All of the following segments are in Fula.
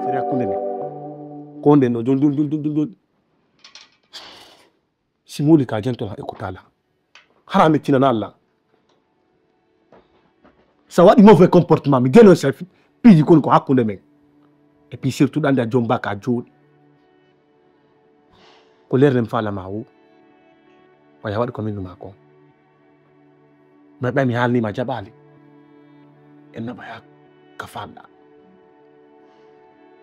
sere hakkunde men ko nden ɗo jon si muuli ka janton e ko tala hara mettinana Allah sa waɗi mauvais comportement mi deno sa piiji kon ko hakkunde men et puis surtout ɗo andi a jomba ka jooɗi ko lerdem falama wu waya waɗi ko minnu ma kon mi ɓay mi haalnima jaɓali en naɓaya ka famɗa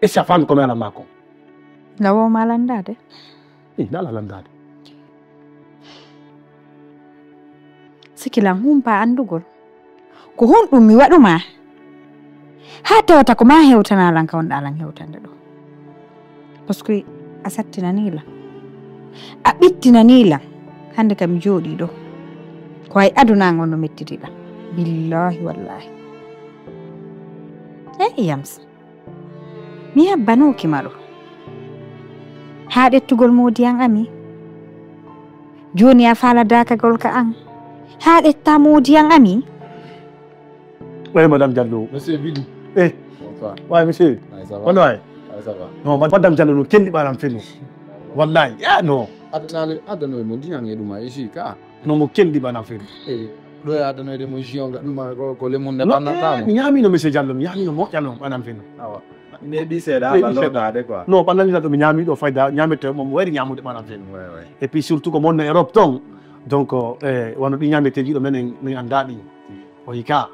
est ce que a faami komi alanma kon lawoma landade nala landade sikilan humpa andugol ko honɗum mi waɗuma ha tawata ko ma hewtanalan ka wonɗa lan hewtande ɗo par ce que a sattinanila a ɓittinanila hande kam mi jooɗi ɗo ko hay aduna ngon no mettitiɗa billahi wallahi yams mi habbanokima ɗo ha ɗettugol modiyan ami joni a fala dakagol ka an ha ɗetta modiyan ami. Oui, Madame Diallo. Monsieur Billy. Bonsoir. Oui, monsieur. Ça va. Wallahi. Ça va. Non, Madame Diallo, nous quel baram fait nous. Wallahi. Ah non. Adano mo diang eduma ici ka. Non mo quel baram fait. Do adano de mo jion duma ko le mon na na. Mi yami no monsieur Diallo, mi yami no mo Diallo baram fait nous. Ah ouais. Ne bi c'est là ballo quoi. Non, pendant que mi yami do fayda nyamete mo wari nyamude baram fait nous. Ouais. Et puis surtout comme on est Europe donc wano di nyamete jido men ni andadi. Oyika.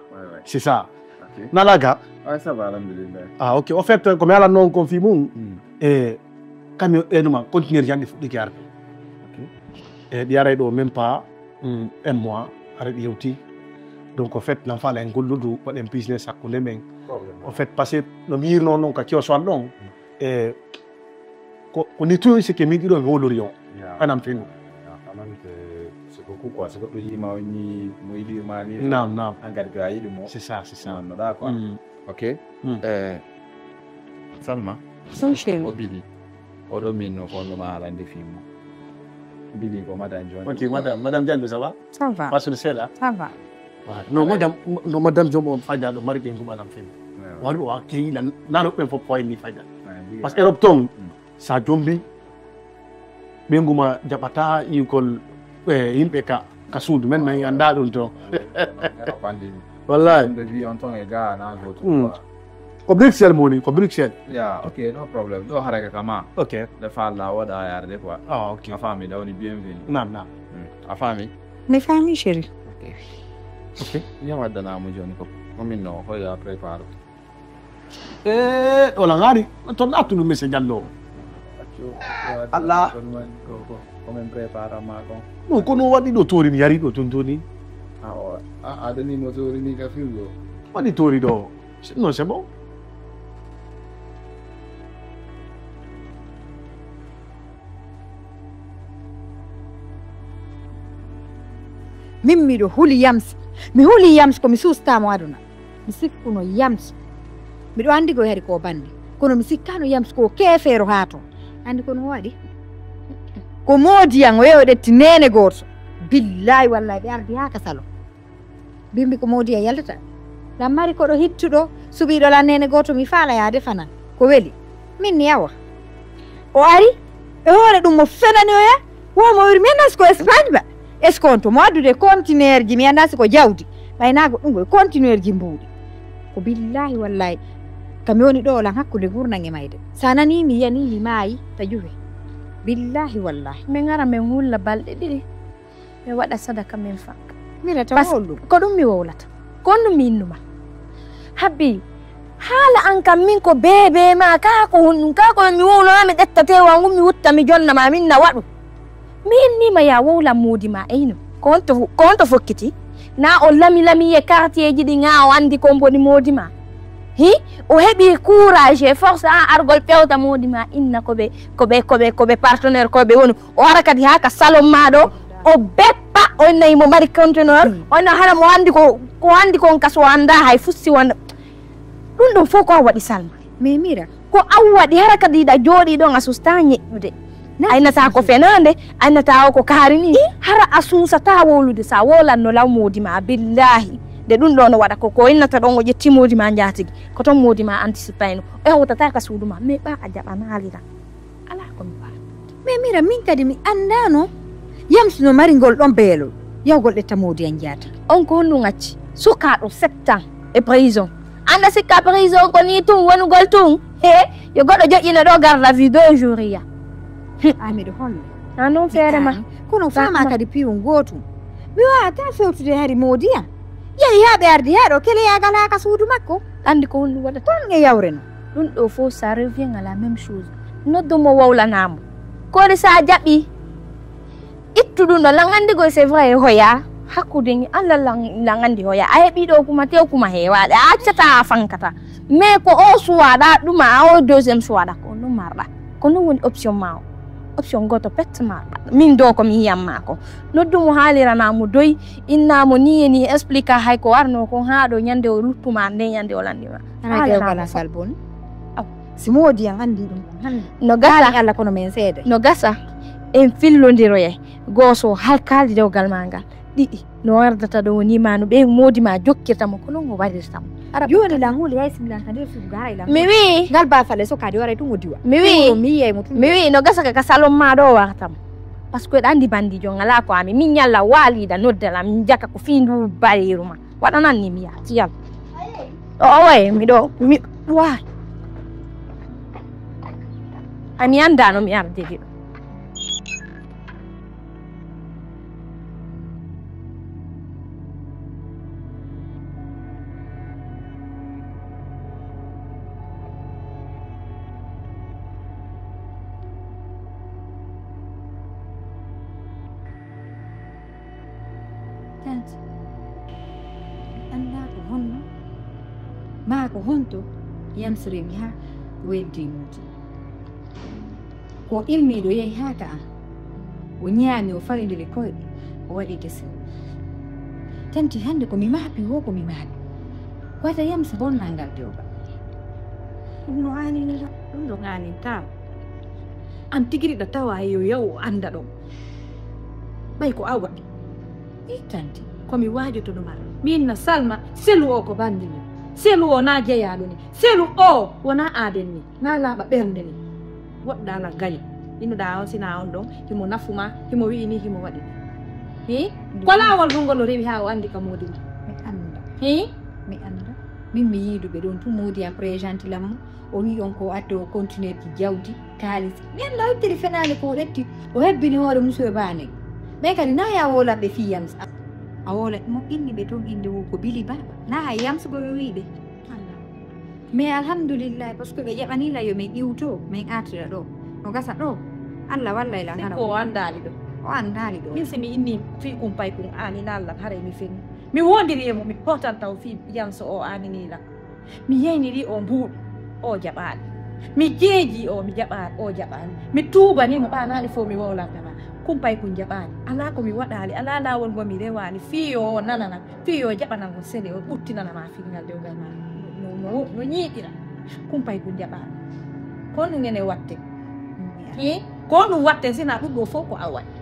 C'est ça. Okay. Nalaga. Ouais, ça va, alhamdulillah. Ah, ok. En fait, comme elle a non confirmé, quand nous continuer à faire et il y a même pas un mois avec Yoti. Donc, en fait, l'enfant a un goulou pour un business à couler. En fait, passer le mire non, quand il soit long, et on est tout ce qui est mis dans le Lorient. Un enfant. C'est beaucoup quoi, c'est que tu m'as ni mani. Non. C'est ça. Non, d'accord. Ok. Salma. Son chéri. Billy. Odomino kono ma alande film. Billy ko madame John. Ok, madame Diallo, ça va? Ça va. Pas sur le ciel là? Ça va. Non, madame John, on fait dans le mari qui madame film. Voilà, qui n'a pas pour point ni faida. Parce que Europe sa jombi benguma japata yikol yimɓe ka suudu men min anda ɗum to wallahi ko Bruxelles moni ko Bruxelles ok no problem ɗo haraka kama ok le falla waɗa yarde quoi ok a faami dawni bienvenu nam a faami mi faami chéri ok mi waddanamo joni ko momin no hoya prépare ola ngari to nattuɗum monsieur Diallo Allah come prepara ma ko no kono waɗi ɗo tori mi yari ɗo tontoni adani mo tori ni ka filgo waɗi tori ɗo non c'est bon min miɗo huli yams mi huli yams komi sustamo aduna mi sikkuno yams miɗo andi ko heri ko bandi kono mi sikkano yams ko kefeero ha to andi kono waɗi ko modiyan o yewo ɗetti nene goto billahi wallahi ɓe ardi ha ka salo bimbi ko modiya yaltata lammari koɗo hittuɗo suɓiɗo la nene goto mi faala ya defana ko weeli min ni yawa o ari e hoore ɗum mo fenani oya womo wiri mi anda siko Espagne ba est ce que on to mo addude conteneur ji mi anda siko jawdi ɓaynago ɗum koye conteneur ji mbuuɗi ko billahi wallahi kami woni ɗo lan hakkude gurnan e mayde sa nani mi yiyani mi maayi ta juwe billahi wallahi min ngara min hulla balɗe ɗiɗi mi waɗa sadaka min fakka mirata wolu ko ɗum mi wowlata ko ɗum mi innuma habbi haala an kam min ko bebe ma ka ko mi wowloma mi ɗettate wangu mi wutta mi jonnama min na waɗu mi innima ya wowlan moodi ma eyno ko wonto fokkiti na o lami e quartier ji ɗi ga o andi ko mboni moodi ma hi o heɓi courage e force an argol pewta moodi ma inna koɓe partenaire koɓe woni o ara kadi ha ka salon ma ɗo o beppa on nayi mo mari conteneur on hara mo andi ko andi kon kaso anda hay fussi wonda ɗum fof ko a waɗi Salma mais mira ko an waɗi hara kadi ɗa jooɗi ɗon a susta ñeƴƴude aynata ko fenande aynata o ko kaari ni hara a suusata wowlude sa wolanno law moodi ma billahi de ɗum ɗo no waɗa ko innata ɗon o ƴetti modi ma jaatigi ko ton modi ma anticipayno o hawtata ka suudu ma mais ɓa a jaɓa naalira ala komi ba mais mira min kadi mi andano Yams no mari ngol ɗon beelol yawgol ɗetta modi en jaata on ko honɗum acci sukaɗo 7 ans e prison anda sikka prison ko ni tun wonugol tun yo goɗɗo joƴƴina ɗo garda vie 2 jours ya amiɗo holle na noon feere ma kono fama kadi piwon gotum mi wawata fewtude hari modi am yehi ha ɓe ardi ha ɗo keleyagal ha ka suudu makko andi ko honɗum waɗata ton e yawreno ɗum ɗo fof ça revient à la même chose noddumo wowlanamo koɗe sa jaɓi ittu ɗum ɗo langandigoy c'est vrai hoya hakkude ni Allah langandi hoya a heɓi ɗo kuma tew kuma hewaɗe a accata a fankata mais ko o suwaɗa ɗuma a o deuxiéme suwaɗa ko ɗum marɗa ko ɗum woni option ma o option goto pette marɗa min do komi yiyamma ko noddumo haaliranamo doy innamo ni e ni expliqua hay ko warno kon ha ɗo ñande o luttuma nde ñande o landima gal bon si modi en andi ɗum hande no gasa Allah kono men seeɗa no gasa en fillodiroye gooso halkalde dewgal ma ngal ɗiɗi no wardata ɗo woni ma no ɓe modi ma jokkirtamo ko non o waɗirtamo joni langol yay simlan tan fu garay lang mi wi ngal ba fale so kadi waray tun o diwa mi wi mi yey mo mi wi no gasa ka salon ma ɗo wartamo par ce que ɗo andi bandijo ngala ko ami min ñalla waalida noddala min jaka ko findu bariru ma waɗanan ni mi yaati yal o way mi ɗo mi wa ami andano mi arde ɗiɗo ma ko honto yamsirimi ha weddinoji ko ilmiɗo yehi ha ka an o ñaami o fawidiri koyɗe o waɗi gese tanti hande komi maapi wo komi maapi wata yamsa bonnal ngal dewgal ɗum no anini ɗum ɗo aninta an tigiriɗa tawa yo yaw o anda ɗon ɓay ko a waɗi i tanti komi waajotoɗuma min no Salma selu o ko bandini selu o na jeyaɗo ni selu o wona aaden ni na laaɓa ɓernde ni woɗɗala gaña innoɗa on sina on ɗon himo nafuma himo wiini himo waɗi hi ko laawol ɗum o rewi ha o andi ka modi ma mi anda hi mi anda min mi yiiduɓe ɗon tum modi am présente lammo o wi on ko adde o continuer ki jawdi kaalis mi anda o ittiri fenani ko ɗetti o hebbini hoore monsieur bane mais kadi na ya wolanɓe fiyam a wola mo inni ɓe toon inde wo ko Bili Baba na hay yamsugo ɓe wiɓe mais alhamdulillah par ce que ɓe ƴeɓanila yo min iwto min artira ɗo no gasa ɗo Allah wallay lan hara o andali ɗo o andali ɗo min somi inni fi kumpay kum anina Allah haray mi fenni mi wondiri e mo mi potanta o fi yamso o aninila mi yeyniri o mbuuɗo o jaɓaɗi mi jeeji o mi jaɓaɗi o jaɓani mi tuubanimo ɓanani fof mi wowlantama kumpay kum jaɓani ala komi waɗali ala lawol ngo mi rewani fiyo o nanana fiyo jaɓanal ngo sele o ɓuttinanama fingal dewgal ma no ñiiɗira kumpay kum jaɓani ko ɗum ene watte ko ɗum watte sina ɗum ɗo fof ko a waɗi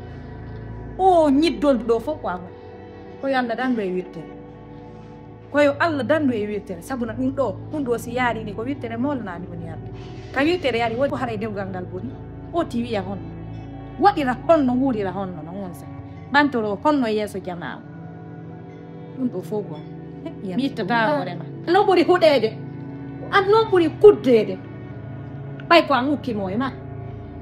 o ñiddol ɗo fof ko a waɗi koyo Allah dandu e wirtere koyo Allah dandu e wirtere sabuna ɗum ɗo si yaarini ko wirtere molnani woni arde ka wirtere yaari woni ko haray dewgal ngal boni o ti wiya honno waɗira honno wuurira honno no on sa ɓantoro honno yeeso jamaawo ɗum ɗo fof ko mi ittata hoorema non ɓuri huɗede an noon ɓuri kuddede ɓay ko an ukkimo e ma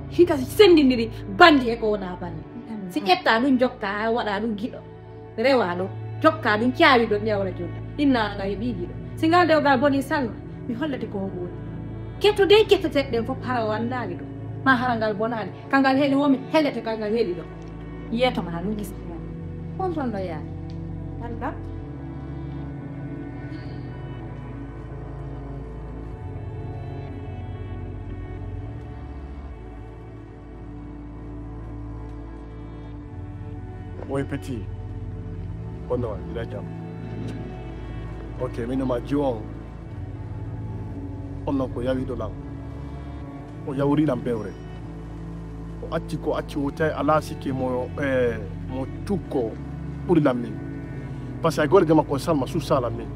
hika sendidiri bandi e ko wona bandi si ƴetta ɗum jokka waɗa ɗum giɗo rewa ɗo jokka ɗum caawi ɗo ƴewra jonta inna ala e ɓi giɗo si ngal dewgal boni Salma mi hollete ko woni kettude ketteteɗen fof ha o andali ɗo ma hara ngal bonani kangal heeɗi womi hellete kangal heeɗi ɗo yiyetoma ɗum gisɗa on ton ɗo yaani anda Moi petit. Oh non, il a jam. Ok, mais non, ma jion. On n'a pas yavi de lang. O yawri lam bewre. O acci o tay ala siki mo mo tukko ɓuri lamni. parce que ay gole jama ko salma su sala men